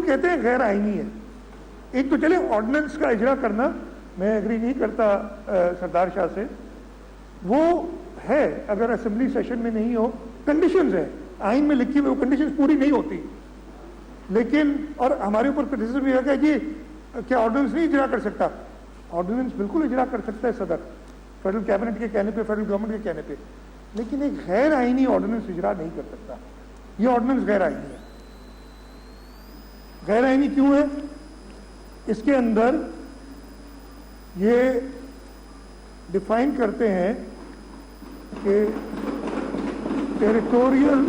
کہتے ہیں غیر آئینی ہے. ایک تو چلے آرڈیننس کا اجرا کرنا میں ایگری نہیں کرتا سردار شاہ سے, وہ ہے اگر اسمبلی سیشن میں نہیں ہو, کنڈیشنز ہیں آئین میں لکھی ہوئی, وہ کنڈیشنز پوری نہیں ہوتی. لیکن اور ہمارے اوپر کرٹیسزم یہ ہے کہ جی کیا آرڈیننس نہیں اجرا کر سکتا؟ آرڈیننس بالکل اجرا کر سکتا ہے صدر, فیڈرل کیبنٹ کے کہنے پہ, فیڈرل گورنمنٹ کے کہنے پہ, لیکن ایک غیر آئینی آرڈیننس اجرا نہیں کر سکتا. یہ آرڈیننس غیر آئینی ہے. غیر آئینی کیوں ہے؟ اس کے اندر یہ ڈیفائن کرتے ہیں کہ ٹیریٹوریل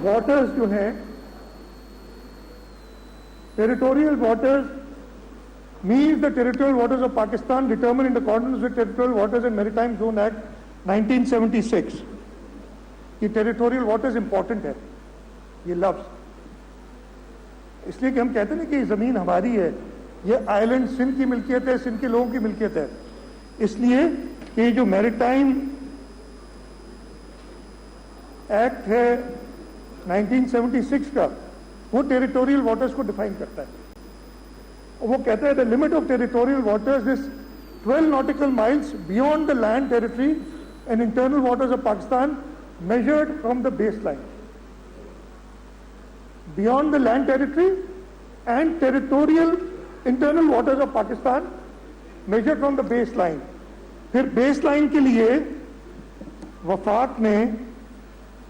واٹرز جو ہیں, territorial waters means the territorial waters of Pakistan determined in accordance with Territorial Waters and Maritime Zone Act 1976. یہ ٹیریٹوریل واٹرز امپورٹنٹ ہے یہ لفظ, اس لیے کہ ہم کہتے ہیں نا کہ یہ زمین ہماری ہے, یہ آئی لینڈ سندھ کی ملکیت ہے, سندھ کے لوگوں کی ملکیت ہے. اس لیے کہ یہ جو میریٹائم ایکٹ ہے 1976 کا, وہ ٹیریٹوریل واٹرز کو ڈیفائن کرتا ہے. وہ کہتا ہے the limit of territorial waters is 12 nautical miles beyond the land territory and internal waters of Pakistan measured from the baseline. Beyond the land territory and territorial internal waters of Pakistan measured from the baseline. پھر base line کے لیے وفاق نے,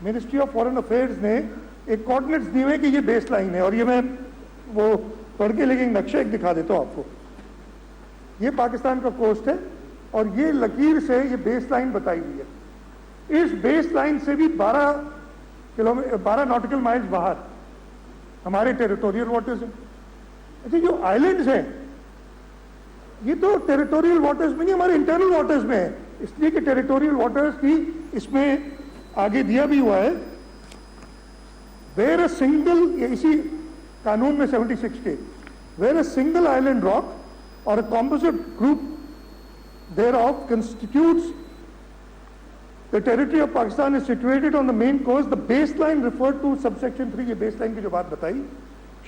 ministry of foreign affairs نے ایک coordinates دیے ہوئے کہ یہ بیس لائن ہے, اور یہ میں وہ پڑھ کے لیکن نقشہ ایک دکھا دیتا ہوں آپ کو. یہ پاکستان کا کوسٹ ہے اور یہ لکیر سے یہ بیس لائن بتائی ہوئی ہے. اس بیس لائن سے بھی 12 ناٹیکل مائلز باہر ہمارے ٹیریٹوریل واٹرز ہیں. اچھا جو آئی لینڈز ہیں یہ تو ٹیریٹوریل واٹرز میں نہیں, ہمارے انٹرنل واٹرز میں ہے. اس لیے کہ ٹیریٹوریل واٹرز کی اس میں آگے دیا بھی ہوا ہے ویئر اے سنگل, اسی قانون میں 76 کے, where a single island rock or a composite group thereof constitutes the territory of Pakistan is situated on the main coast, the baseline referred to subsection 3, یہ baseline کی جو بات بتائی,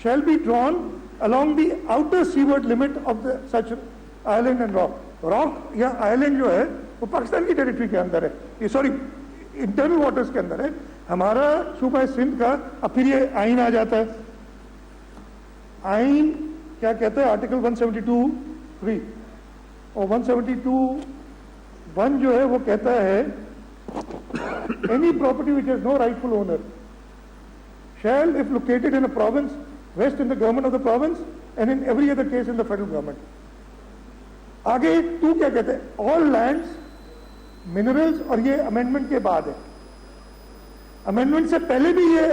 shall be drawn along the outer seaward limit of the such island and rock. rock یا island جو ہے وہ پاکستان کی ٹیریٹری کے اندر ہے, یہ سوری انٹرنل واٹرز کے اندر ہے, ہمارا صوبہ سندھ کا. اب پھر یہ آئین آ جاتا ہے. آئین کیا کہتا ہے؟ آرٹیکل 172(3) اور 172(1) جو ہے وہ کہتا ہے any property which has no rightful owner shall, if located in a province, vest in the government of the province and in every other case in the federal government. آگے تو کیا کہتے ہیں؟ all lands, minerals, اور یہ amendment کے بعد ہے. امینڈمنٹ سے پہلے بھی یہ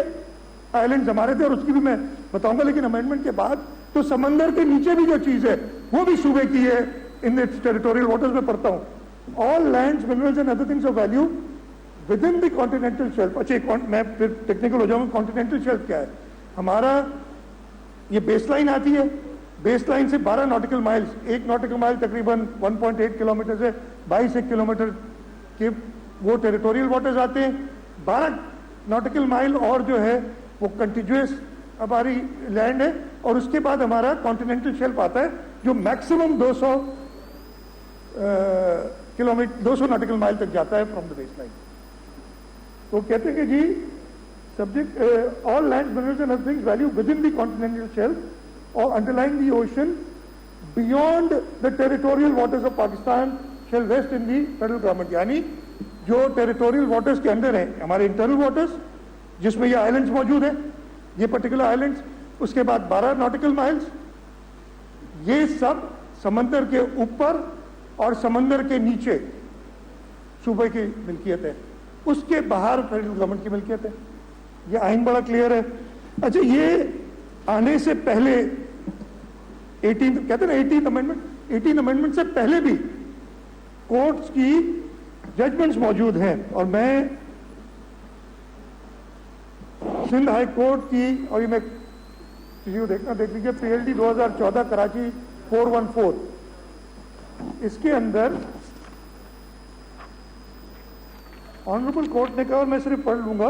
آئی لینڈز ہمارے تھے اور اس کی بھی میں بتاؤں گا, لیکن امینڈمنٹ کے بعد تو سمندر کے نیچے بھی جو چیز ہے وہ بھی صوبے کی ہے, ان ٹیریٹوریل واٹرز میں پڑھتا ہوں. all lands, minerals and other things of value within the continental shelf. اچھا میں پھر ٹیکنیکل ہو جاؤں گا. کانٹیننٹل شیلف کیا ہے؟ ہمارا یہ بیس لائن آتی ہے, بیس لائن سے 12 ناٹیکل مائلز, ایک ناٹیکل مائل تقریباً 1.8 کلومیٹر سے 22 کلومیٹر کے وہ ٹیریٹوریل واٹرز آتے ہیں. 12 ناٹیکل مائل اور جو ہے وہ کنٹیجوس ہماری لینڈ ہے, اور اس کے بعد ہمارا کانٹیننٹل شیلف آتا ہے جو میکسیمم 200 ناٹیکل مائل تک جاتا ہے فرام دا بیس لائن. تو کہتے ہیں کہ جی subject all land minerals and other things value with in the continental shelf اور underlying the ocean beyond the territorial waters of Pakistan shall vest in the federal government. یعنی جو territorial waters کے اندر ہیں ہمارے انٹرنل واٹرز جس میں یہ آئی lands موجود ہیں, یہ پرٹیکولر آئی لینڈس, اس کے بعد 12 ناٹیکل مائلز, یہ سب سمندر کے اوپر اور سمندر کے نیچے صوبے کی ملکیت ہے, اس کے باہر فیڈرل گورنمنٹ کی ملکیت ہے. یہ آئین بڑا کلیئر ہے. اچھا یہ آنے سے پہلے 18 کہتے ہیں نا 18 امینڈمنٹ سے پہلے بھی کورٹس کی ججمنٹس موجود ہیں, اور میں سندھ ہائی کورٹ کی, اور یہ میں کسی کو دیکھنا دیکھ لیجیے, PLD 2014 کراچی 414, اس کے اندر آنریبل کورٹ نے کہا, اور میں صرف پڑھ لوں گا,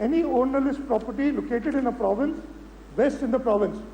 any ownerless property located in a province, west in the province,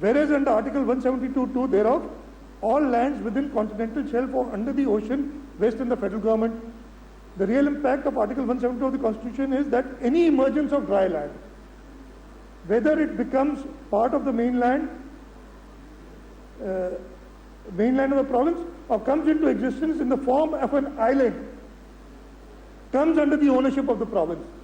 Whereas under article 172(2) thereof, all lands within continental shelf or under the ocean west in the federal government. The real impact of article 172 of the Constitution is that any emergence of dry land, whether it becomes part of the mainland of the province or comes into existence in the form of an island, comes under the ownership of the province.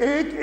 1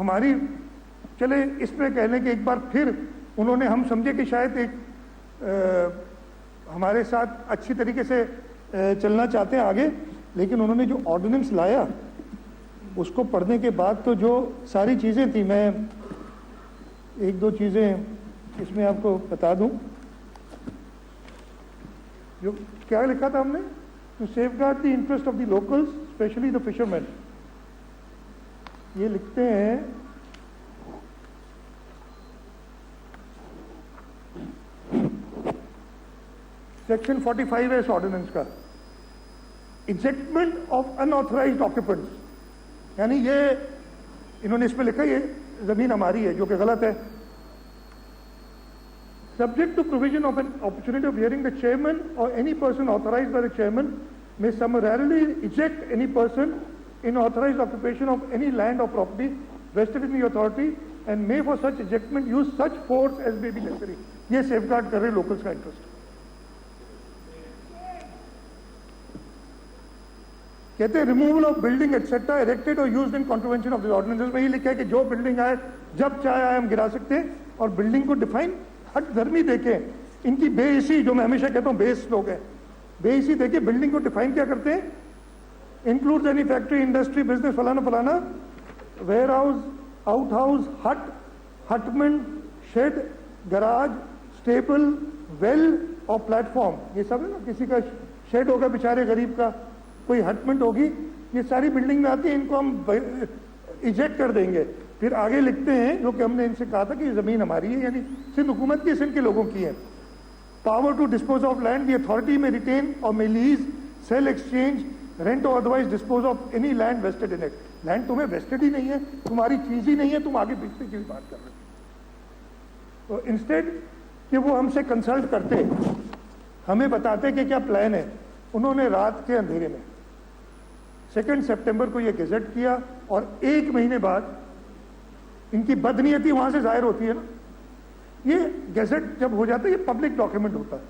ہماری چلے اس میں کہہ لیں کہ ایک بار پھر انہوں نے, ہم سمجھے کہ شاید ایک ہمارے ساتھ اچھی طریقے سے چلنا چاہتے ہیں آگے, لیکن انہوں نے جو آرڈیننس لایا اس کو پڑھنے کے بعد تو جو ساری چیزیں تھیں, میں ایک دو چیزیں اس میں آپ کو بتا دوں. جو کیا لکھا تھا ہم نے, to safeguard the interest of the locals especially the fishermen. یہ لکھتے ہیں سیکشن 45 ہے اس آرڈیننس کا, ایجیکٹمنٹ آف انآتھرائزڈ آکوپینٹس. یعنی یہ انہوں نے اس میں لکھا یہ زمین ہماری ہے, جو کہ غلط ہے. Subject to provision of an opportunity of hearing, the chairman or any person authorized by the chairman may summarily eject any person in authorized occupation of any land or property vested in the authority and may for such ejectment use such force as may be necessary. یہ safeguard کر رہے locals کا interest. کہتے ہیں removal of building etcetera erected اور used in contravention of the ordinance. میں یہ لکھا ہے کہ جو بلڈنگ آئے جب چاہے آئے ہم گرا سکتے ہیں, اور بلڈنگ کو ڈیفائن ہٹ دھرمی دے کے, ان کی بے حسی, جو میں ہمیشہ کہتا ہوں بیس لوگ ہیں, بے حسی دے کے بلڈنگ کو ڈیفائن کیا کرتے ہیں, include any factory, industry, business, فلانا فلانا, warehouse, outhouse, hut, hutment, shed, garage, stable, well اور پلیٹ فارم. یہ سب ہے نا, کسی کا شیڈ ہوگا بیچارے غریب کا, کوئی ہٹمنٹ ہوگی, یہ ساری بلڈنگ میں آتی ہے, ان کو ہم ایجیکٹ کر دیں گے. پھر آگے لکھتے ہیں جو کہ ہم نے ان سے کہا تھا کہ یہ زمین ہماری ہے, یعنی سندھ حکومت کی, سندھ کے لوگوں کی ہے. Power to dispose of land, the authority میں ریٹین اور میں لیز, سیل, ایکسچینج, رینٹ اور otherwise dispose of any land vested in it. Land تمہیں ویسٹڈ ہی نہیں ہے, تمہاری چیز ہی نہیں ہے, تم آگے بیچنے کی بھی بات کر رہے ہو. تو انسٹیڈ کہ وہ ہم سے کنسلٹ کرتے, ہمیں بتاتے کہ کیا پلان ہے, انہوں نے رات کے اندھیرے میں 2 سپٹمبر کو یہ گیزٹ کیا, اور 1 مہینے بعد ان کی بدنیتی وہاں سے ظاہر ہوتی ہے نا. یہ گیزٹ جب ہو جاتا ہے, یہ پبلک ڈاکیومنٹ ہوتا ہے.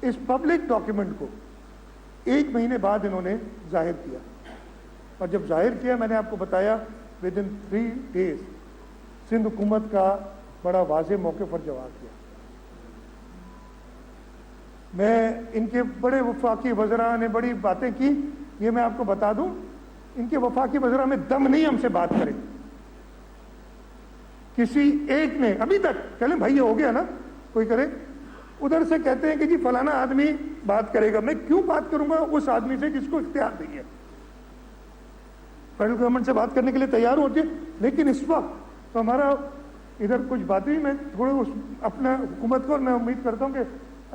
اس پبلک ڈاکیومنٹ کو 1 مہینے بعد انہوں نے ظاہر کیا, اور جب ظاہر کیا میں نے آپ کو بتایا ود ان 3 days سندھ حکومت کا بڑا واضح موقع پر جواب دیا. میں ان کے بڑے وفاقی وزراء نے بڑی باتیں کی, یہ میں آپ کو بتا دوں, ان کے وفاقی وزراء میں دم نہیں ہم سے بات کرے. کسی ایک نے ابھی تک, چلیں بھائی یہ ہو گیا نا, کوئی کرے, ادھر سے کہتے ہیں کہ جی فلانا آدمی بات کرے گا. میں کیوں بات کروں گا اس آدمی سے جس کو اختیار نہیں ہے؟ فیڈرل گورنمنٹ سے بات کرنے کے لیے تیار ہوتے ہیں, لیکن اس وقت تو ہمارا ادھر کچھ باتیں, میں تھوڑے اپنا حکومت کو, اور میں امید کرتا ہوں کہ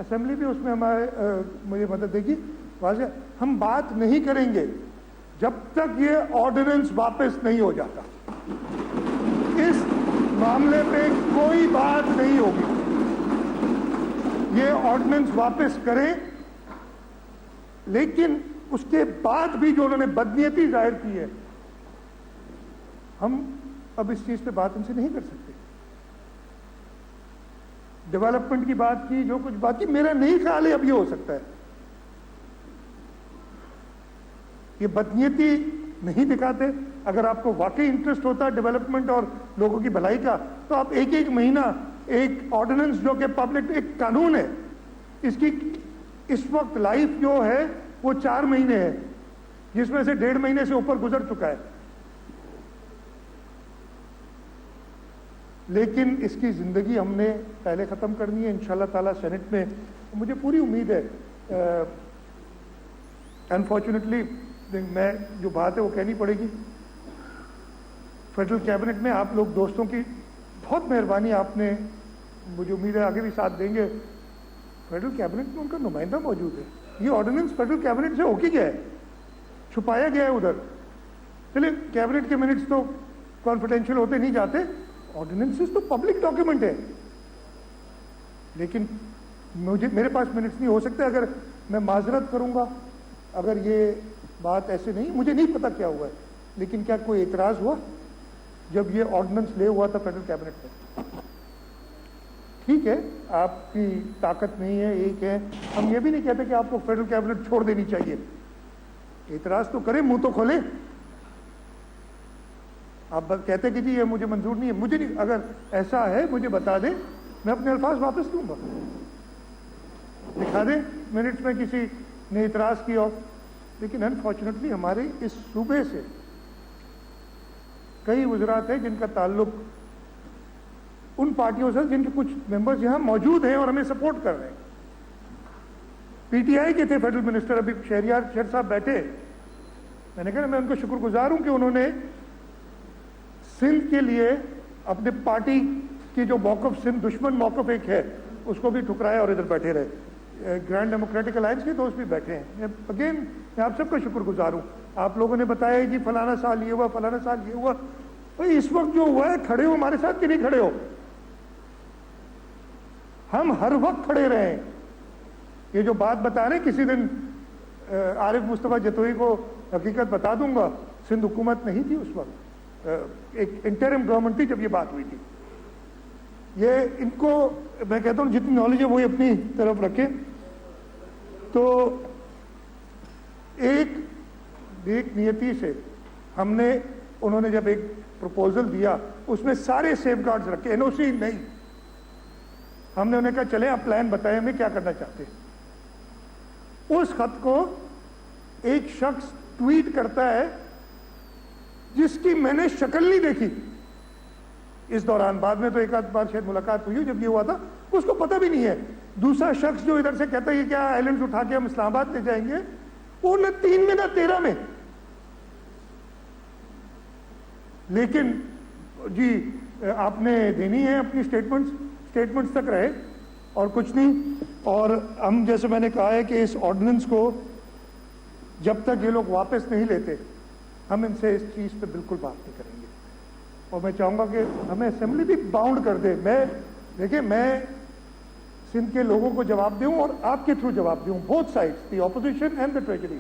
اسمبلی بھی اس میں ہمارے مجھے مدد دے گی. واضح, ہم بات نہیں کریں گے جب تک یہ آرڈیننس واپس نہیں ہو جاتا. اس معاملے پہ کوئی بات نہیں ہوگی. یہ آرڈیننس واپس کریں, لیکن اس کے بعد بھی جو انہوں نے بدنیتی ظاہر کی ہے, ہم اب اس چیز پہ بات ان سے نہیں کر سکتے. ڈیولپمنٹ کی بات کی, جو کچھ بات کی, میرا نہیں خیال ہے اب یہ ہو سکتا ہے. یہ بدنیتی نہیں دکھاتے. اگر آپ کو واقعی انٹرسٹ ہوتا ہے ڈیولپمنٹ اور لوگوں کی بھلائی کا, تو آپ 1 مہینہ ایک آرڈیننس جو کہ پبلک ایک قانون ہے, اس کی اس وقت لائف جو ہے وہ 4 مہینے ہے, جس میں سے 1.5 مہینے سے اوپر گزر چکا ہے. لیکن اس کی زندگی ہم نے پہلے ختم کرنی ہے انشاءاللہ تعالیٰ سینٹ میں. مجھے پوری امید ہے, انفارچونیٹلی میں جو بات ہے وہ کہنی پڑے گی. فیڈرل کیبنٹ میں آپ لوگ دوستوں کی بہت مہربانی, آپ نے, مجھے امید ہے آگے بھی ساتھ دیں گے. فیڈرل کیبنٹ میں ان کا نمائندہ موجود ہے. یہ آرڈیننس فیڈرل کیبنٹ سے ہو کے گیا ہے, چھپایا گیا ہے ادھر. چلے کیبنٹ کے منٹس تو کانفیڈینشیل ہوتے نہیں جاتے, آرڈیننسز تو پبلک ڈاکیومنٹ ہے, لیکن میرے پاس منٹس نہیں ہو سکتے. اگر میں معذرت کروں گا اگر یہ بات ایسے نہیں, مجھے نہیں پتا کیا ہوا ہے, لیکن کیا کوئی اعتراض ہوا جب یہ آرڈیننس لے ہوا تھا فیڈرل کیبنٹ میں؟ ٹھیک ہے, آپ کی طاقت نہیں ہے, ایک ہے. ہم یہ بھی نہیں کہتے کہ آپ کو فیڈرل کیبنٹ چھوڑ دینی چاہیے. اعتراض تو کریں, منہ تو کھولیں. آپ بس کہتے کہ جی یہ مجھے منظور نہیں ہے، مجھے نہیں، اگر ایسا ہے مجھے بتا دیں، میں اپنے الفاظ واپس لوں گا، دکھا دیں منٹس میں کسی نے اعتراض کیا ہو. لیکن انفارچونیٹلی ہمارے اس صوبے سے کئی وزرات ہیں جن کا تعلق ان پارٹیوں سے جن کے کچھ ممبرز یہاں موجود ہیں اور ہمیں سپورٹ کر رہے ہیں. پی ٹی آئی کے تھے فیڈرل منسٹر، ابھی شہریار شیر صاحب بیٹھے، میں نے کہا میں ان کو شکر گزار ہوں کہ انہوں نے سندھ کے لیے اپنے پارٹی کی جو موقف، سندھ دشمن موقف ایک ہے، اس کو بھی ٹھکرایا اور ادھر بیٹھے رہے. گرینڈ ڈیموکریٹک الائنس کے دوست بھی بیٹھے ہیں. اگین میں آپ سب کا شکر گزار ہوں. آپ لوگوں نے بتایا جی فلانا سال یہ ہوا، فلانا سال یہ ہوا. بھائی اس وقت جو ہوا ہے، کھڑے ہو ہمارے ساتھ کہ نہیں کھڑے ہو؟ ہم ہر وقت کھڑے رہے ہیں. یہ جو بات بتا رہے ہیں، کسی دن عارف مصطفیٰ جتوئی کو حقیقت بتا دوں گا، سندھ حکومت نہیں تھی اس وقت، ایک انٹرم گورنمنٹ تھی جب یہ بات ہوئی تھی. یہ ان کو میں کہتا ہوں جتنی نالج ہے وہی اپنی طرف رکھیں. تو ایک نیتی سے ہم نے، انہوں نے جب ایک پروپوزل دیا اس میں سارے سیف گارڈز رکھے، این او سی نہیں. ہم نے انہیں کہا چلیں آپ پلان بتائیں ہمیں کیا کرنا چاہتے ہیں. اس خط کو ایک شخص ٹویٹ کرتا ہے جس کی میں نے شکل نہیں دیکھی اس دوران. بعد میں تو ایک آدھ بار شاید ملاقات ہوئی جب یہ ہوا تھا، اس کو پتہ بھی نہیں ہے. دوسرا شخص جو ادھر سے کہتا ہے یہ کیا آئیلینڈز اٹھا کے ہم اسلام آباد لے جائیں گے، وہ نہ 3 میں نہ 13 میں. لیکن جی آپ نے دینی ہے اپنی اسٹیٹمنٹس تک رہے اور کچھ نہیں. اور ہم جیسے میں نے کہا ہے کہ اس آرڈیننس کو جب تک یہ لوگ واپس نہیں لیتے ہم ان سے اس چیز پہ بالکل بات نہیں کریں گے. اور میں چاہوں گا کہ ہمیں اسمبلی بھی باؤنڈ کر دے. دیکھیں میں سندھ کے لوگوں کو جواب دوں اور آپ کے تھرو جواب دوں، both sides, the opposition and the treasury.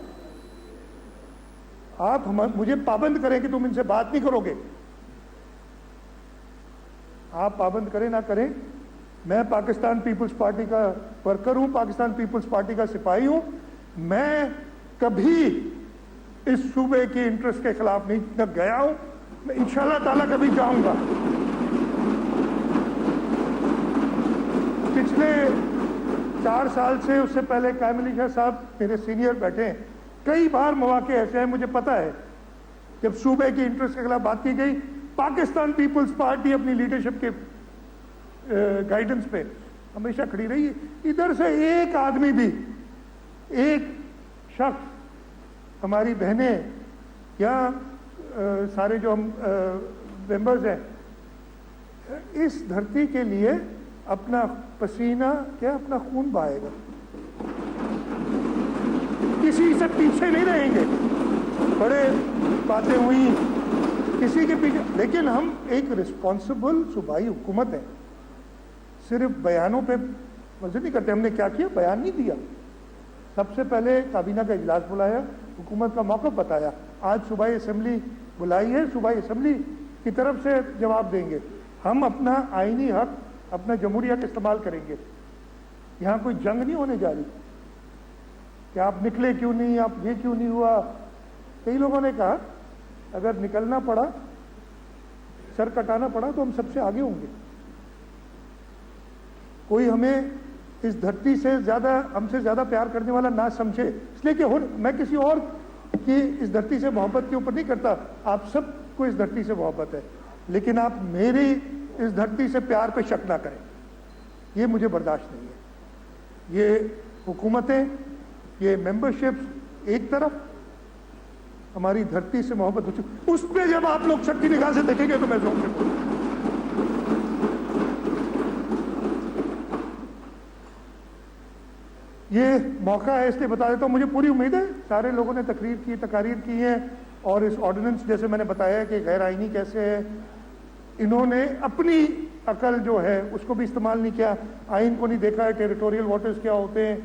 آپ مجھے پابند کریں کہ تم ان سے بات نہیں کرو گے. آپ پابند کریں نہ کریں، میں پاکستان پیپلز پارٹی کا ورکر ہوں، پاکستان پیپلز پارٹی کا سپاہی ہوں. میں کبھی اس صوبے کی انٹرسٹ کے خلاف نہیں نہ گیا ہوں، میں انشاءاللہ تعالیٰ کبھی جاؤں گا. پچھلے 4 سال سے، اس سے پہلے قائم علی شاہ صاحب میرے سینئر بیٹھے ہیں، کئی بار مواقع ایسے ہیں مجھے پتا ہے جب صوبے کی انٹرسٹ کے خلاف بات کی گئی، پاکستان پیپلز پارٹی اپنی لیڈرشپ کے گائیڈنس پہ ہمیشہ کھڑی رہی ہے. ادھر سے ایک آدمی بھی، ایک شخص، ہماری بہنیں یا سارے جو ہم ممبرز ہیں، اس دھرتی کے لیے اپنا پسینہ کیا اپنا خون بہائے گا، کسی سے پیچھے نہیں رہیں گے. بڑے باتیں ہوئی کسی کے پیچھے، لیکن ہم ایک رسپانسبل صوبائی حکومت ہے. صرف بیانوں پہ مزے نہیں کرتے. ہم نے کیا کیا؟ بیان نہیں دیا. سب سے پہلے کابینہ کا اجلاس بلایا، حکومت کا موقف بتایا. آج صوبائی اسمبلی بلائی ہے، صوبائی اسمبلی کی طرف سے جواب دیں گے. ہم اپنا آئینی حق، اپنا جمہوری حق استعمال کریں گے. یہاں کوئی جنگ نہیں ہونے جا رہی کہ آپ نکلے کیوں نہیں، آپ یہ کیوں نہیں ہوا. کئی لوگوں نے کہا اگر نکلنا پڑا، سر کٹانا پڑا تو ہم سب سے آگے ہوں گے. کوئی ہمیں اس دھرتی سے زیادہ، ہم سے زیادہ پیار کرنے والا نہ سمجھے، اس لیے کہ میں کسی اور کی اس دھرتی سے محبت کے اوپر نہیں کرتا. آپ سب کو اس دھرتی سے محبت ہے، لیکن آپ میری اس دھرتی سے پیار پہ شک نہ کریں. یہ مجھے برداشت نہیں ہے. یہ حکومتیں، یہ ممبرشپس ایک طرف، ہماری دھرتی سے محبت ہو چکی، اس پہ جب آپ لوگ شک کی نگاہ سے دیکھیں گے تو میں ذوق سے بولوں گا. یہ موقع ہے اس لیے بتا دیتا ہوں. مجھے پوری امید ہے سارے لوگوں نے تقاریر کی ہیں، اور اس آرڈیننس جیسے میں نے بتایا کہ غیر آئینی کیسے ہے، انہوں نے اپنی عقل جو ہے اس کو بھی استعمال نہیں کیا. آئین کو نہیں دیکھا ہے، ٹیریٹوریل واٹرز کیا ہوتے ہیں،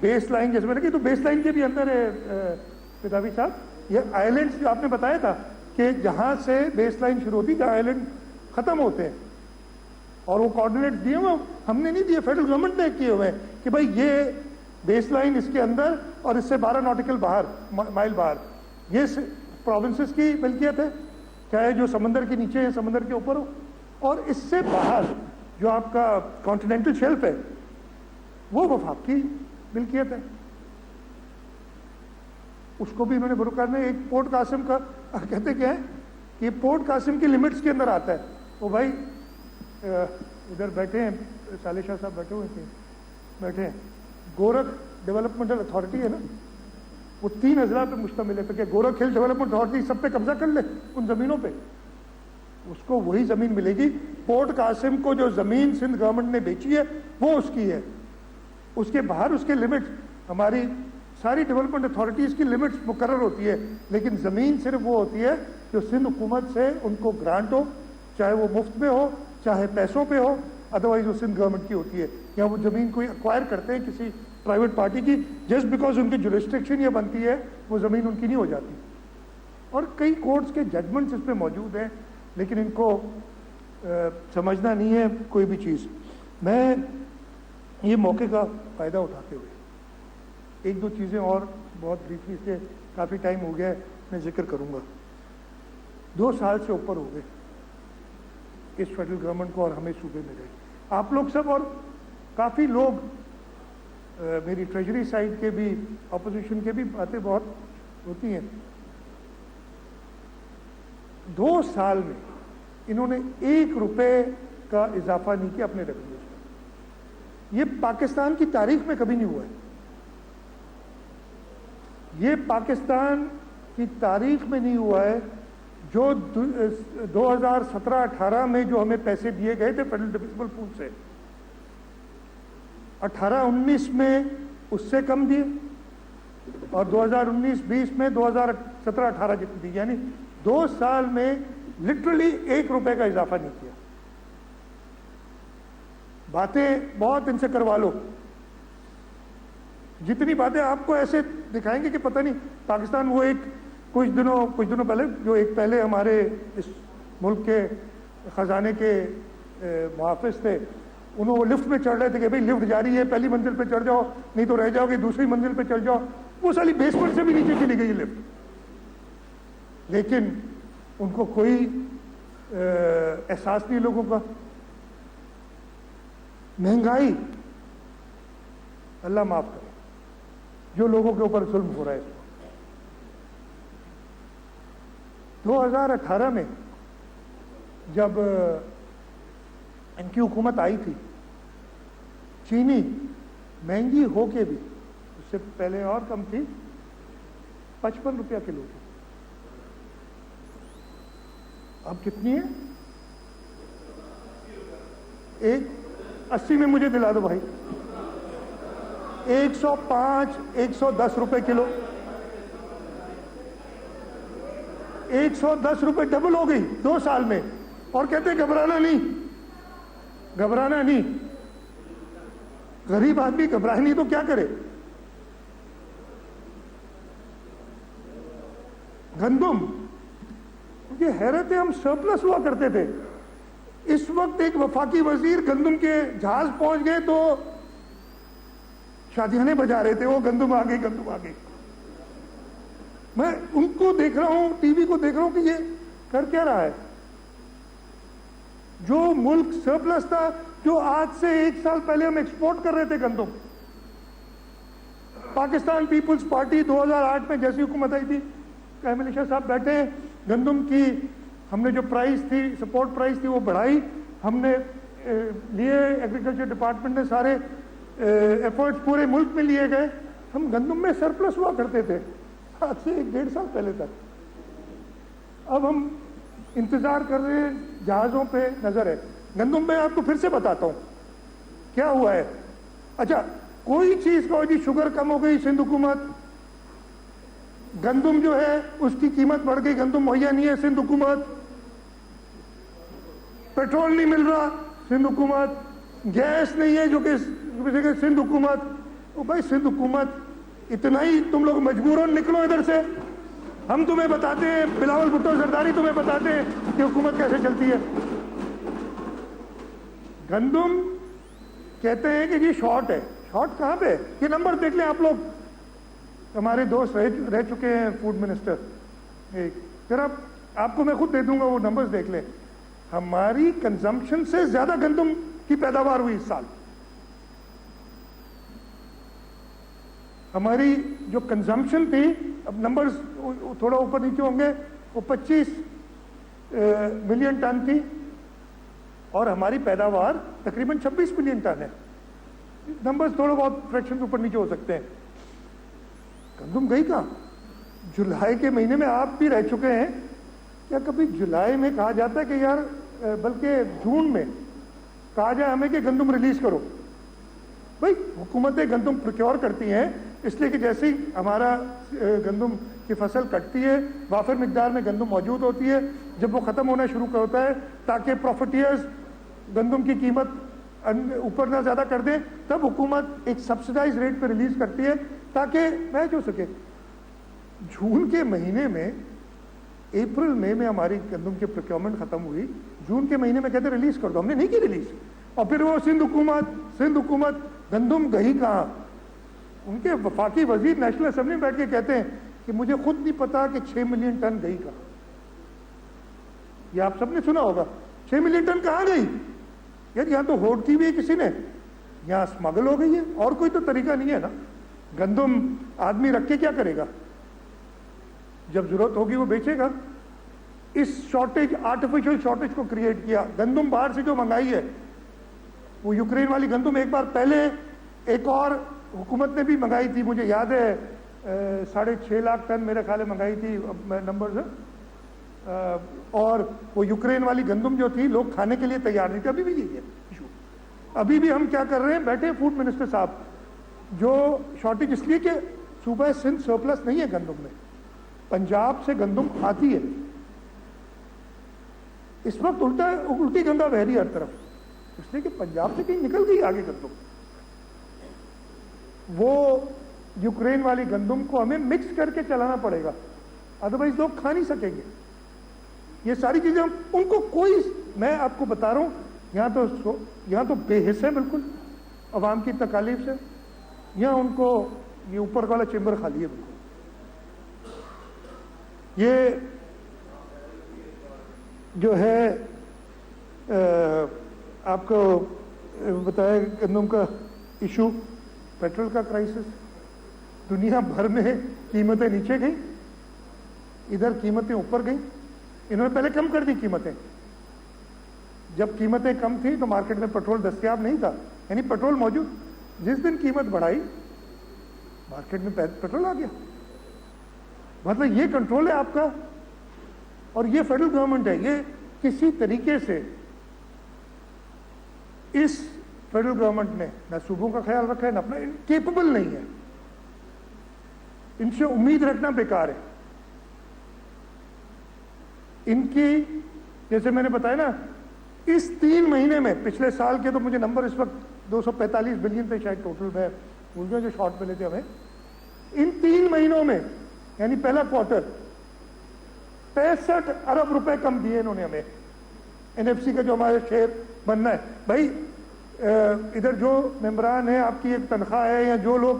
بیس لائن جیسے میں نے کہی، تو بیس لائن کے بھی اندر ہے پتاوی صاحب. یہ آئیلینڈس جو آپ نے بتایا تھا کہ جہاں سے بیس لائن شروع ہوتی، جہاں آئیلینڈ ختم ہوتے ہیں، اور وہ کوآرڈینیٹس دیے ہوئے ہم نے نہیں دیے، فیڈرل گورنمنٹ نے کیے ہوئے ہیں کہ بھائی یہ بیس لائن اس کے اندر اور اس سے 12 ناٹیکل مائل باہر، یہ پروونسز کی ملکیت ہے. چاہے جو سمندر کے نیچے ہے سمندر کے اوپر ہو، اور اس سے باہر جو آپ کا کانٹیننٹل شیلف ہے وہ وفاق کی ملکیت ہے، اس کو بھی انہوں نے بروکر کرنا ہے۔ ایک پورٹ قاسم کا کہتے کیا ہے کہ یہ پورٹ قاسم کی لمٹس کے اندر آتا ہے۔ تو بھائی ادھر بیٹھے ہیں صالح شاہ صاحب بیٹھے ہوئے تھے، بیٹھے ہیں، گورکھ ڈیولپمنٹل اتھارٹی ہے نا، وہ 3 اضلاع پہ مشتمل ہے، تو کیا گورکھ ہل ڈیولپمنٹ اتھارٹی سب پہ قبضہ کر لے ان زمینوں پہ؟ اس کو وہی زمین ملے گی۔ پورٹ قاسم کو جو زمین سندھ گورنمنٹ نے بیچی ہے وہ اس کی ہے، اس کے باہر اس کے لمٹس، ہماری ساری ڈیولپمنٹ اتھارٹیز کی لمٹس مقرر ہوتی ہے، لیکن زمین صرف وہ ہوتی ہے جو سندھ حکومت سے ان کو گرانٹ ہو، چاہے وہ مفت میں ہو چاہے پیسوں پہ ہو، ادروائز وہ سندھ گورنمنٹ کی ہوتی ہے، یا وہ زمین کوئی ایکوائر کرتے ہیں کسی پرائیویٹ پارٹی کی، جسٹ بیکاز ان کی جو ریسٹرکشن یہ بنتی ہے وہ زمین ان کی نہیں ہو جاتی۔ اور کئی کورٹس کے ججمنٹس اس پہ موجود ہیں، لیکن ان کو سمجھنا نہیں ہے کوئی بھی چیز۔ میں یہ موقع کا فائدہ اٹھاتے ہوئے 1-2 چیزیں اور بہت بریفلی سے کافی ٹائم ہو گیا ہے میں ذکر کروں گا۔ 2 سال سے اوپر ہو گئے اس فیڈرل گورنمنٹ کو اور ہمیں صوبے میں رہے، آپ لوگ سب اور کافی لوگ میری ٹریجری سائڈ کے بھی اپوزیشن کے بھی باتیں بہت ہوتی ہیں۔ 2 سال میں انہوں نے 1 روپے کا اضافہ نہیں کیا اپنے ریونیوز میں۔ یہ پاکستان کی تاریخ میں کبھی نہیں ہوا ہے، یہ پاکستان کی تاریخ میں نہیں ہوا ہے۔ جو 2017-18 میں جو ہمیں پیسے دیے گئے تھے فیڈرل ڈویژنل پول سے، 18-19 میں اس سے کم دیے، اور 2019-20 میں 2017-18 جتنی دی، یعنی 2 سال میں لٹرلی 1 روپے کا اضافہ نہیں کیا۔ باتیں بہت ان سے کروا لو، جتنی باتیں آپ کو ایسے دکھائیں گے کہ پتہ نہیں پاکستان وہ ایک کچھ دنوں پہلے جو ایک پہلے ہمارے اس ملک کے خزانے کے محافظ تھے، انہوں وہ لفٹ میں چڑھ رہے تھے کہ بھئی لفٹ جاری ہے، پہلی منزل پہ چڑھ جاؤ نہیں تو رہ جاؤ گے، دوسری منزل پہ چڑھ جاؤ، وہ سالی بیسمنٹ سے بھی نیچے چلی گئی لفٹ، لیکن ان کو کوئی احساس نہیں لوگوں کا۔ مہنگائی اللہ معاف کرے جو لوگوں کے اوپر ظلم ہو رہا ہے۔ 2018 میں جب ان کی حکومت آئی تھی، چینی مہنگی ہو کے بھی، اس سے پہلے اور کم تھی، 55 روپیہ کلو تھی، اب کتنی ہے؟ 80 میں مجھے دلا دو بھائی، 105 110 روپے کلو، 110 روپے ڈبل ہو گئی 2 سال میں، اور کہتے ہیں گھبرانا نہیں۔ غریب آدمی گھبرائے نہیں تو کیا کرے؟ گندم، یہ حیرت ہے، ہم سرپلس ہوا کرتے تھے، اس وقت ایک وفاقی وزیر گندم کے جہاز پہنچ گئے تو شادیانے بجا رہے تھے، وہ گندم آ گئی۔ میں ان کو دیکھ رہا ہوں، ٹی وی کو دیکھ رہا ہوں کہ یہ کر کیا رہا ہے؟ جو ملک سرپلس تھا، جو آج سے 1 سال پہلے ہم ایکسپورٹ کر رہے تھے گندم، پاکستان پیپلز پارٹی 2008 میں جیسی حکومت آئی تھی، احمد علی شاہ صاحب بیٹھے ہیں، گندم کی ہم نے جو پرائز تھی، سپورٹ پرائز تھی، وہ بڑھائی، ہم نے لیے، ایگریکلچر ڈپارٹمنٹ نے سارے ایفرٹس پورے ملک میں لیے گئے، ہم گندم میں سرپلس ہوا کرتے تھے آج سے 1-1.5 سال پہلے تک۔ اب ہم انتظار کر رہے ہیں، جہازوں پہ نظر ہے۔ گندم میں آپ کو پھر سے بتاتا ہوں کیا ہوا ہے۔ اچھا، کوئی چیز کا جی شوگر کم ہو گئی، سندھ حکومت، گندم جو ہے اس کی قیمت بڑھ گئی، گندم مہیا نہیں ہے، سندھ حکومت، پیٹرول نہیں مل رہا، سندھ حکومت، گیس نہیں ہے جو کہ سندھ حکومت۔ او بھائی سندھ حکومت، اتنا ہی تم لوگ مجبوراً نکلو ادھر سے، ہم تمہیں بتاتے ہیں، بلاول بھٹو زرداری تمہیں بتاتے ہیں کہ حکومت کیسے چلتی ہے۔ گندم کہتے ہیں کہ جی شارٹ ہے، شارٹ کہاں پہ؟ یہ نمبر دیکھ لیں آپ لوگ، ہمارے دوست رہ چکے ہیں فوڈ منسٹر، ذرا آپ کو میں خود دے دوں گا, وہ نمبرز دیکھ لیں. ہماری کنزمپشن سے زیادہ گندم کی پیداوار ہوئی اس سال. ہماری جو کنزمپشن تھی, اب نمبرز تھوڑا اوپر نیچے ہوں گے, وہ 25 ملین ٹن تھی, اور ہماری پیداوار تقریباً 26 ملین ٹن ہے. نمبرز تھوڑا بہت فریکشن اوپر نیچے ہو سکتے ہیں. گندم گئی کہاں؟ جولائی کے مہینے میں آپ بھی رہ چکے ہیں. کیا کبھی جولائی میں کہا جاتا ہے کہ یار, بلکہ جون میں کہا جائے ہمیں کہ گندم ریلیز کرو؟ بھائی حکومتیں گندم پروکیور کرتی ہیں اس لیے کہ جیسے ہی ہمارا گندم کی فصل کٹتی ہے وافر مقدار میں گندم موجود ہوتی ہے, جب وہ ختم ہونا شروع ہوتا ہے تاکہ پروفیٹیئرز گندم کی قیمت اوپر نہ زیادہ کر دیں, تب حکومت ایک سبسڈائز ریٹ پہ ریلیز کرتی ہے تاکہ میچ ہو سکے. جون کے مہینے میں, اپریل میں ہماری گندم کی پروکیورمنٹ ختم ہوئی. جون کے مہینے میں کہتے ریلیز کر دو, ہم نے نہیں کی ریلیز. اور پھر وہ سندھ حکومت گندم گئی کہاں؟ ان کے وفاقی وزیر نیشنل اسمبلی میں بیٹھ کے کہتے ہیں کہ مجھے خود نہیں پتا کہ 6 ملین ٹن گئی کہاں. یہ آپ سب نے سنا ہوگا, 6 ملین ٹن کہاں گئی؟ یار یہاں تو ہوڑ کی بھی ہے کسی نے, یہاں اسمگل ہو گئی ہے, اور کوئی تو طریقہ نہیں ہے نا. گندم آدمی رکھ کے کیا کرے گا؟ جب ضرورت ہوگی وہ بیچے گا. اس شارٹیج, آرٹیفیشل شارٹیج کو کریٹ کیا. گندم باہر سے جو منگائی ہے, وہ یوکرین والی گندم ایک بار پہلے ایک اور حکومت نے بھی منگائی تھی, مجھے یاد ہے 6.5 لاکھ ٹن میرے خیال میں منگائی تھی نمبرز. اور وہ یوکرین والی گندم جو تھی لوگ کھانے کے لیے تیار نہیں تھے. ابھی بھی یہی ہے ایشو. ابھی بھی ہم کیا کر رہے ہیں, بیٹھے فوڈ منسٹر صاحب, جو شارٹیج اس لیے کہ صوبہ سندھ سرپلس نہیں ہے گندم میں, پنجاب سے گندم آتی ہے. اس وقت الٹی گنگا بہ رہی ہے ہر طرف, اس لیے کہ پنجاب سے کہیں نکل گئی آگے گندم. وہ یوکرین والی گندم کو ہمیں مکس کر کے چلانا پڑے گا, ادروائز لوگ کھا نہیں سکیں گے. یہ ساری چیزیں ان کو کوئی, میں آپ کو بتا رہا ہوں, یہاں تو بے حس ہے بالکل عوام کی تکالیف سے. یہاں ان کو یہ اوپر والا چیمبر خالی ہے بالکل. یہ جو ہے آپ کو بتایا گندم کا ایشو, پیٹرول کا کرائسس, دنیا بھر میں قیمتیں نیچے گئیں, ادھر قیمتیں اوپر گئیں. انہوں نے پہلے کم کر دی قیمتیں. جب قیمتیں کم تھیں تو مارکیٹ میں پیٹرول دستیاب نہیں تھا, یعنی پیٹرول موجود. جس دن قیمت بڑھائی مارکیٹ میں پیٹرول آ گیا. مطلب یہ کنٹرول ہے آپ کا, اور یہ فیڈرل گورنمنٹ ہے. یہ کسی طریقے سے اس فیڈرل گورنمنٹ نے نہ صوبوں کا خیال رکھا ہے نہ اپنا, کیپبل نہیں ہے. ان سے امید رکھنا بیکار ہے. ان کی, جیسے میں نے بتایا نا, اس 3 مہینے میں, پچھلے سال کے تو مجھے نمبر اس وقت 245 بلین تھے شاید ٹوٹل, میں بھول گیا جو شارٹ ملے تھے ہمیں. ان 3 مہینوں میں, یعنی پہلا کوارٹر, 65 ارب روپے کم دیے انہوں نے ہمیں. NFC کا جو ہمارا شیئر بننا ہے. بھائی ادھر جو ممبران ہیں, آپ کی ایک تنخواہ ہے, یا جو لوگ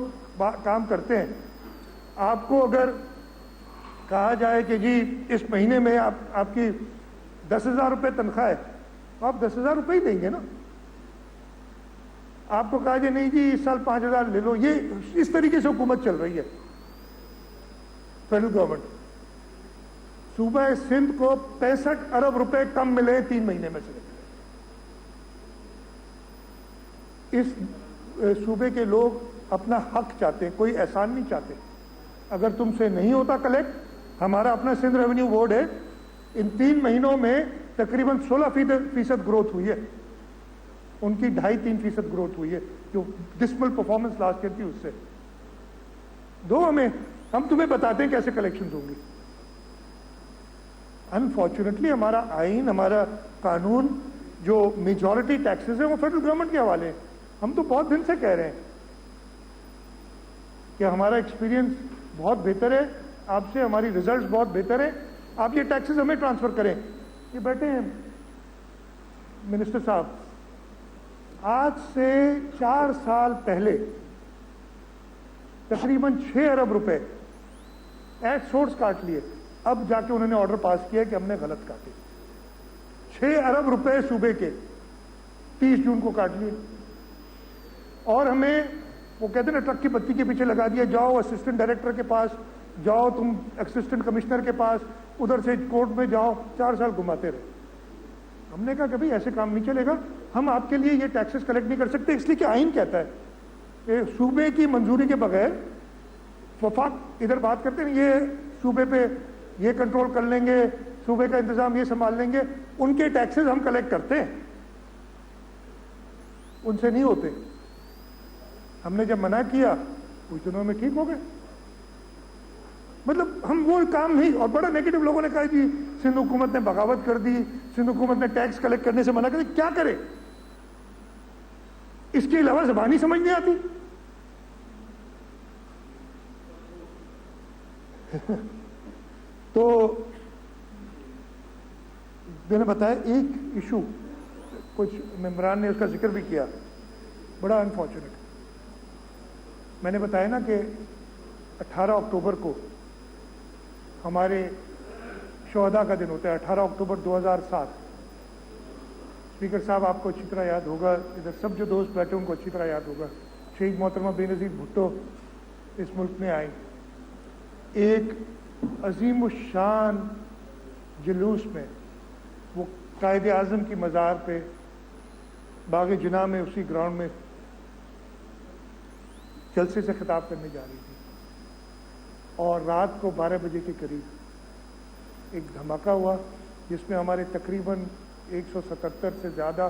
کام کرتے ہیں, آپ کو اگر کہا جائے کہ جی اس مہینے میں آپ کی 10,000 روپے تنخواہ ہے, تو آپ 10,000 روپے ہی دیں گے نا. آپ کو کہا جائے نہیں جی اس سال 5,000 لے لو. یہ اس طریقے سے حکومت چل رہی ہے فیڈرل گورنمنٹ. صوبہ سندھ کو 65 ارب روپے کم ملے 3 مہینے میں سے. اس صوبے کے لوگ اپنا حق چاہتے ہیں, کوئی احسان نہیں چاہتے. اگر تم سے نہیں ہوتا کلیکٹ, ہمارا اپنا سندھ ریونیو بورڈ ہے, ان 3 مہینوں میں تقریباً 16% گروتھ ہوئی ہے. ان کی 2.5-3% گروتھ ہوئی ہے, جو ڈسمل پرفارمنس لاسٹ ایئر تھی اس سے. دو ہمیں, ہم تمہیں بتاتے ہیں کیسے کلیکشنز ہوں گی. انفارچونیٹلی ہمارا آئین, ہمارا قانون, جو میجورٹی ٹیکسز ہیں وہ فیڈرل گورنمنٹ کے حوالے ہیں. ہم تو بہت دن سے کہہ رہے ہیں کہ ہمارا ایکسپیرینس بہت بہتر ہے آپ سے, ہماری ریزلٹس بہت بہتر ہیں, آپ یہ ٹیکسز ہمیں ٹرانسفر کریں. یہ بیٹھے ہیں منسٹر صاحب, آج سے 4 سال پہلے تقریباً 6 ارب روپے ایٹ سورس کاٹ لیے. اب جا کے انہوں نے آرڈر پاس کیا کہ ہم نے غلط کاٹے. 6 ارب روپے صوبے کے 30 جون کو کاٹ لیے, اور ہمیں وہ کہتے ہیں نا ٹرک کی بتی کے پیچھے لگا دیا, جاؤ اسسٹنٹ ڈائریکٹر کے پاس, جاؤ تم اسسٹنٹ کمشنر کے پاس, ادھر سے کورٹ میں جاؤ, 4 سال گھماتے رہے. ہم نے کہا کہ بھائی ایسے کام نہیں چلے گا, ہم آپ کے لیے یہ ٹیکسز کلیکٹ نہیں کر سکتے, اس لیے کہ آئین کہتا ہے کہ صوبے کی منظوری کے بغیر وفاق ادھر بات کرتے ہیں یہ صوبے پہ یہ کنٹرول کر لیں گے, صوبے کا انتظام یہ سنبھال لیں گے, ان کے ٹیکسز ہم کلیکٹ کرتے ہیں, ان سے نہیں ہوتے. ہم نے جب منع کیا کچھ دنوں میں ٹھیک ہو گئے. مطلب ہم وہ کام نہیں, اور بڑا نیگیٹو لوگوں نے کہا جی سندھ حکومت نے بغاوت کر دی, سندھ حکومت نے ٹیکس کلیکٹ کرنے سے منع کر دی. کیا کرے, اس کے علاوہ زبان ہی سمجھ نہیں آتی. تو میں نے بتایا ایک ایشو کچھ ممبران نے اس کا ذکر بھی کیا, بڑا انفارچونیٹ. میں نے بتایا نا کہ 18 اکتوبر کو ہمارے شہداء کا دن ہوتا ہے, 18 اکتوبر 2007. اسپیکر صاحب آپ کو اچھی طرح یاد ہوگا, ادھر سب جو دوست بیٹھے ان کو اچھی طرح یاد ہوگا, شہید محترمہ بے نظیر بھٹو اس ملک میں آئیں. ایک عظیم الشان جلوس میں وہ قائد اعظم کی مزار پہ باغ جناح میں اسی گراؤنڈ میں جلسے سے خطاب کرنے جا رہی تھی, اور رات کو 12 بجے کے قریب ایک دھماکہ ہوا جس میں ہمارے تقریباً 177 سے زیادہ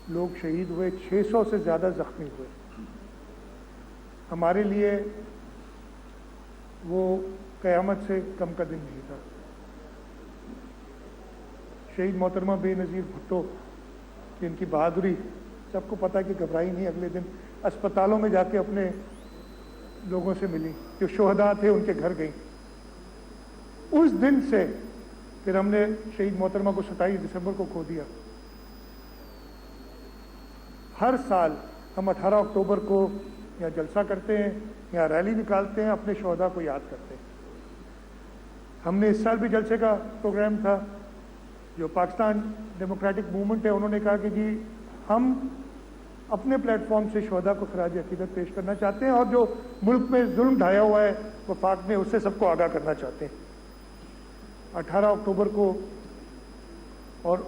لوگ شہید ہوئے, 600 سے زیادہ زخمی ہوئے. ہمارے لیے وہ قیامت سے کم کا دن نہیں تھا. شہید محترمہ بے نظیر بھٹو کہ ان کی بہادری سب کو پتہ کہ گھبرائی نہیں, اگلے دن اسپتالوں میں جا کے اپنے لوگوں سے ملی, جو شہداء تھے ان کے گھر گئیں. اس دن سے پھر ہم نے شہید محترمہ کو 27 دسمبر کو کھو دیا. ہر سال ہم 18 اکتوبر کو یا جلسہ کرتے ہیں یا ریلی نکالتے ہیں, اپنے شہداء کو یاد کرتے ہیں. ہم نے اس سال بھی جلسے کا پروگرام تھا. جو پاکستان ڈیموکریٹک موومنٹ ہے انہوں نے کہا کہ جی ہم اپنے پلیٹ فارم سے شہداء کو خراج عقیدت پیش کرنا چاہتے ہیں, اور جو ملک میں ظلم ڈھایا ہوا ہے وفاق نے, اس سے سب کو آگاہ کرنا چاہتے ہیں. 18 اکتوبر کو, اور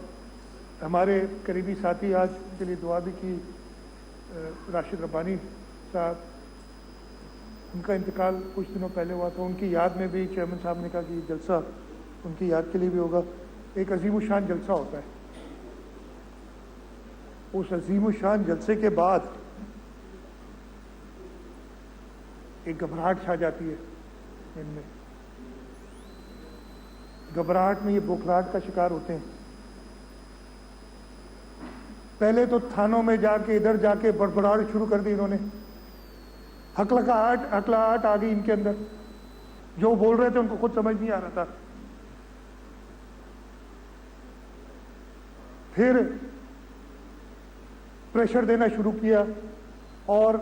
ہمارے قریبی ساتھی آج ان کے لیے دعا بھی کی, راشد ربانی صاحب, ان کا انتقال کچھ دنوں پہلے ہوا تھا, ان کی یاد میں بھی چیئرمین صاحب نے کہا کہ یہ جلسہ ان کی یاد کے لیے بھی ہوگا. ایک عظیم الشان جلسہ ہوتا ہے. اس عظیم الشان جلسے کے بعد ایک گھبراہٹ چھا جاتی ہے ان میں. گھبراہٹ میں یہ بوکھلاہٹ کا شکار ہوتے ہیں. پہلے تو تھانوں میں جا کے ادھر جا کے بڑبڑاہٹ شروع کر دی انہوں نے, ہکلاہٹ آ گئی ان کے اندر. جو بول رہے تھے ان کو خود سمجھ نہیں آ رہا تھا. پھر پریشر دینا شروع کیا, اور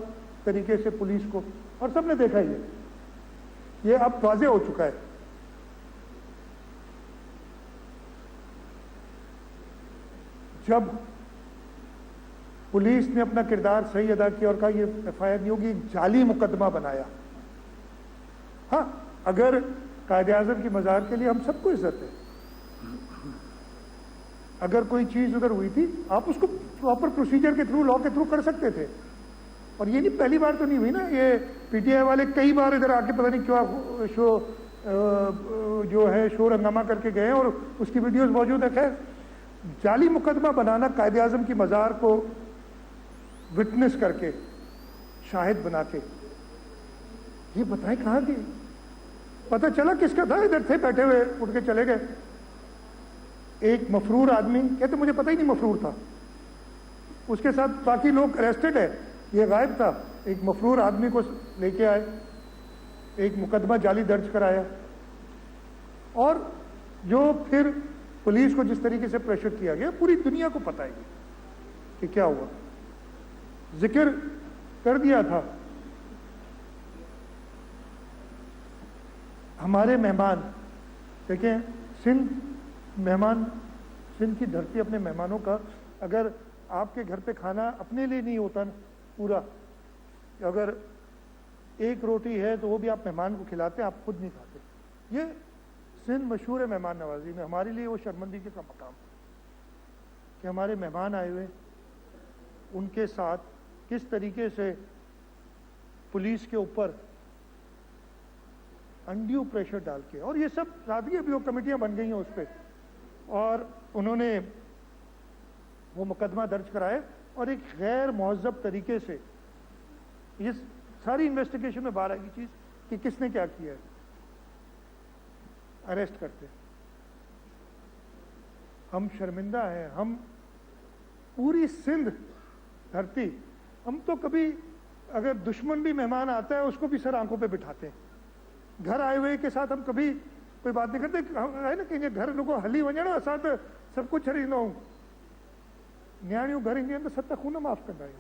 طریقے سے پولیس کو, اور سب نے دیکھا یہ اب واضح ہو چکا ہے. جب پولیس نے اپنا کردار صحیح ادا کیا اور کہا یہ ایف آئی آر نہیں ہوگی, ایک جعلی مقدمہ بنایا. ہاں, اگر قائد اعظم کی مزار کے لیے ہم سب کو عزت ہے, اگر کوئی چیز ادھر ہوئی تھی آپ اس کو پراپر پروسیجر کے تھرو, لا کے تھرو کر سکتے تھے. اور یہ نہیں پہلی بار تو نہیں ہوئی نا, یہ پی ٹی آئی والے کئی بار ادھر آ کے پتہ نہیں کیوں جو ہے شور ہنگامہ کر کے گئے, اور اس کی ویڈیوز موجود ہے. خیر, جعلی مقدمہ بنانا, قائد اعظم کی مزار کو وٹنس کر کے, شاہد بنا کے, یہ بتائیں کہاں گئی, پتہ چلا کس کا تھا. ادھر تھے بیٹھے ہوئے, اٹھ کے چلے گئے. ایک مفرور آدمی, کہتے مجھے پتہ ہی نہیں مفرور تھا, اس کے ساتھ باقی لوگ اریسٹڈ ہے, یہ غائب تھا. ایک مفرور آدمی کو لے کے آئے, ایک مقدمہ جعلی درج کرایا, اور جو پھر پولیس کو جس طریقے سے پریشر کیا گیا, پوری دنیا کو پتہ ہے کہ کیا ہوا. ذکر کر دیا تھا. ہمارے مہمان دیکھیں سندھ کی دھرتی اپنے مہمانوں کا، اگر آپ کے گھر پہ کھانا اپنے لیے نہیں ہوتا نا پورا، اگر ایک روٹی ہے تو وہ بھی آپ مہمان کو کھلاتے ہیں، آپ خود نہیں کھاتے. یہ سندھ مشہور ہے مہمان نوازی میں. ہمارے لیے وہ شرمندگی کا مقام کہ ہمارے مہمان آئے ہوئے، ان کے ساتھ کس طریقے سے پولیس کے اوپر انڈیو پریشر ڈال کے، اور یہ سب ساتھ ہی ابھی وہ کمیٹیاں بن گئی ہیں اس پہ، اور انہوں نے وہ مقدمہ درج کرائے اور ایک غیر مہذب طریقے سے یہ ساری انویسٹیگیشن میں باہر آئے گی چیز کہ کس نے کیا کیا ہے، اریسٹ کرتے. ہم شرمندہ ہیں، ہم پوری سندھ دھرتی، ہم تو کبھی اگر دشمن بھی مہمان آتا ہے اس کو بھی سر آنکھوں پہ بٹھاتے ہیں. گھر آئے ہوئے کے ساتھ ہم کبھی کوئی بات نہیں کرتے. ہے نا کہ گھر لوگوں ہلی وجہ ساتھ سب کچھ ہری نہ نیاڑیوں گھر انجن تو سب تک خون معاف کرنا ہے.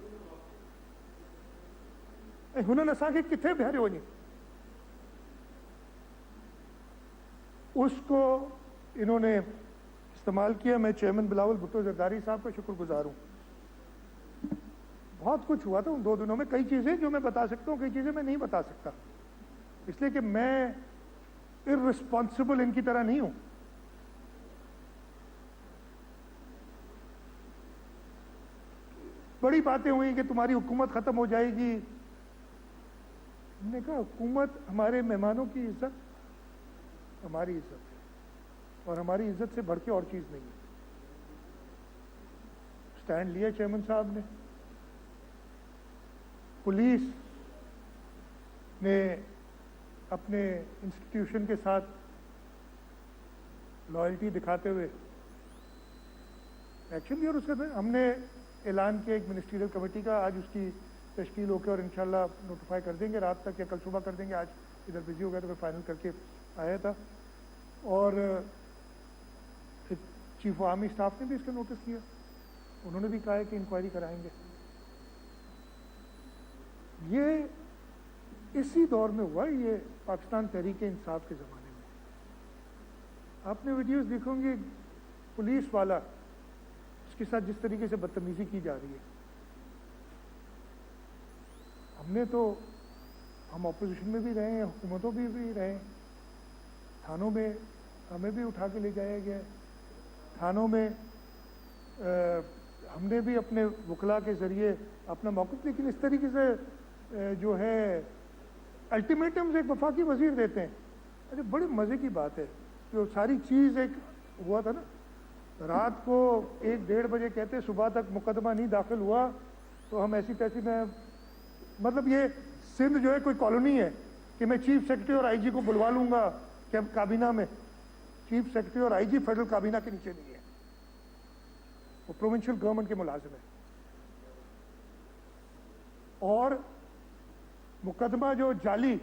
انہوں اسا کے کتنے بہرے وجے اس کو انہوں نے استعمال کیا. میں چیئرمین بلاول بھٹو زرداری صاحب کا شکر گزار ہوں. بہت کچھ ہوا تھا ان 2 دنوں میں، کئی چیزیں جو میں بتا سکتا ہوں، کئی چیزیں میں نہیں بتا سکتا، اس لیے کہ میں ارسپانسبل ان کی طرح نہیں ہوں. بڑی باتیں ہوئی کہ تمہاری حکومت ختم ہو جائے گی. ہم نے کہا حکومت ہمارے مہمانوں کی عزت ہماری عزت ہے، اور ہماری عزت سے بڑھ کے اور چیز نہیں ہے. سٹینڈ لیا چیئرمین صاحب نے. پولیس نے اپنے انسٹیٹیوشن کے ساتھ لائلٹی دکھاتے ہوئے ایکشن لیا، اور اس کے بعد ہم نے اعلان کیا ایک منسٹریل کمیٹی کا. آج اس کی تشکیل ہو کے اور انشاءاللہ نوٹیفائی کر دیں گے رات تک یا کل صبح کر دیں گے. آج ادھر بزی ہو گیا تو میں فائنل کر کے آیا تھا. اور چیف آرمی اسٹاف نے بھی اس کا نوٹس کیا، انہوں نے بھی کہا ہے کہ انکوائری کرائیں گے. یہ اسی دور میں ہوا، یہ پاکستان تحریک انصاف کے زمانے میں. آپ نے ویڈیوز دیکھوں گے پولیس والا اس کے ساتھ جس طریقے سے بدتمیزی کی جا رہی ہے. ہم اپوزیشن میں بھی رہے ہیں، حکومتوں بھی رہے ہیں، تھانوں میں ہمیں بھی اٹھا کے لے جایا گیا ہے. تھانوں میں ہم نے بھی اپنے وکلاء کے ذریعے اپنا موقف، لیکن اس طریقے سے جو ہے الٹیمیٹمز ایک وفاقی وزیر دیتے ہیں. اچھا بڑے مزے کی بات ہے جو ساری چیز ایک ہوا تھا نا، رات کو 1-1:30 بجے کہتے صبح تک مقدمہ نہیں داخل ہوا تو ہم ایسی تیسی میں، مطلب یہ سندھ جو ہے کوئی کالونی ہے کہ میں چیف سیکرٹری اور آئی جی کو بلوا لوں گا کہ کابینہ میں. چیف سیکرٹری اور آئی جی فیڈرل کابینہ کے نیچے نہیں ہے، وہ پروونشل گورنمنٹ کے ملازم ہیں. اور مقدمہ جو جعلی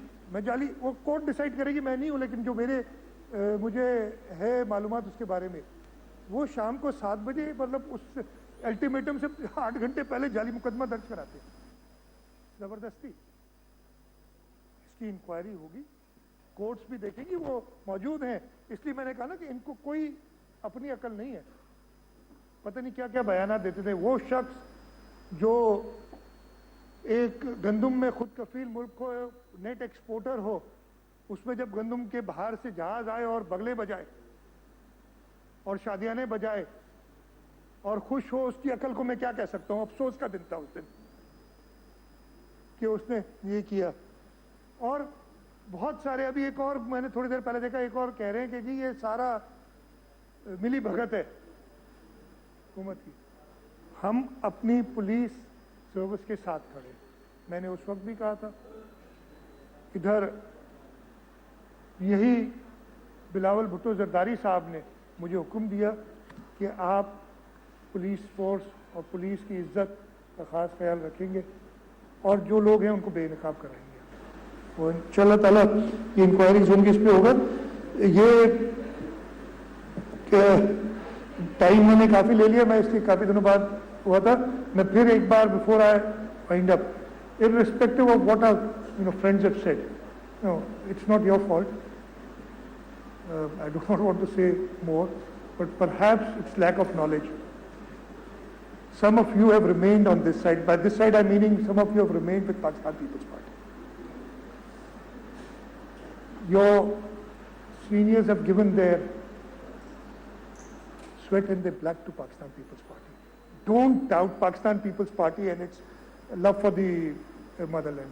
وہ کورٹ ڈیسائیڈ کرے گی، میں نہیں ہوں، لیکن جو مجھے ہے معلومات اس کے بارے میں، وہ شام کو 7 بجے مطلب اس الٹیمیٹم سے 8 گھنٹے پہلے جعلی مقدمہ درج کراتے ہیں. زبردستی. اس کی انکوائری ہوگی، کورٹس بھی دیکھیں گی، وہ موجود ہیں. اس لیے میں نے کہا نا کہ ان کو کوئی اپنی عقل نہیں ہے، پتہ نہیں کیا کیا بیانات دیتے تھے. وہ شخص جو ایک گندم میں خود کفیل ملک ہو، نیٹ ایکسپورٹر ہو، اس میں جب گندم کے باہر سے جہاز آئے اور بگلے بجائے اور شادیانے بجائے اور خوش ہو، اس کی عقل کو میں کیا کہہ سکتا ہوں. افسوس کا دن تھا اس دن کہ اس نے یہ کیا. اور بہت سارے، ابھی ایک اور میں نے تھوڑی دیر پہلے دیکھا، ایک اور کہہ رہے ہیں کہ جی یہ سارا ملی بھگت ہے حکومت کی. ہم اپنی پولیس سروس کے ساتھ کھڑے. میں نے اس وقت بھی کہا تھا، ادھر یہی بلاول بھٹو زرداری صاحب نے مجھے حکم دیا کہ آپ پولیس فورس اور پولیس کی عزت کا خاص خیال رکھیں گے اور جو لوگ ہیں ان کو بے نقاب کرائیں گے. وہ انشاءاللہ تعالیٰ یہ انکوائریز ہوں گی، اس پہ ہوگا. یہ ٹائم میں نے کافی لے لیا، میں اس کی کافی دنوں بعد ہوا تھا. میں پھر ایک بار before I wind up, irrespective of what our friends have said, no, it's not your fault. I do not want to say more, but perhaps it's lack of knowledge. Some of you have remained on this side. By this side, I'm meaning some of you have remained with Pakistan People's Party. Your seniors have given their sweat and their blood to Pakistan People's Party. Don't doubt Pakistan People's Party and its love for the motherland.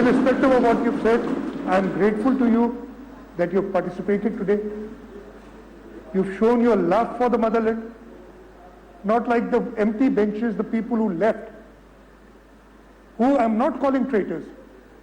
irrespective of what you've said, I am grateful to you that you've participated today. You've shown your love for the motherland, not like the empty benches, the people who left, who I'm not calling traitors.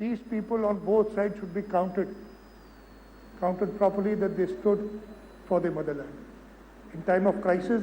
these people on both sides should be counted properly, that they stood for the motherland. In time of crisis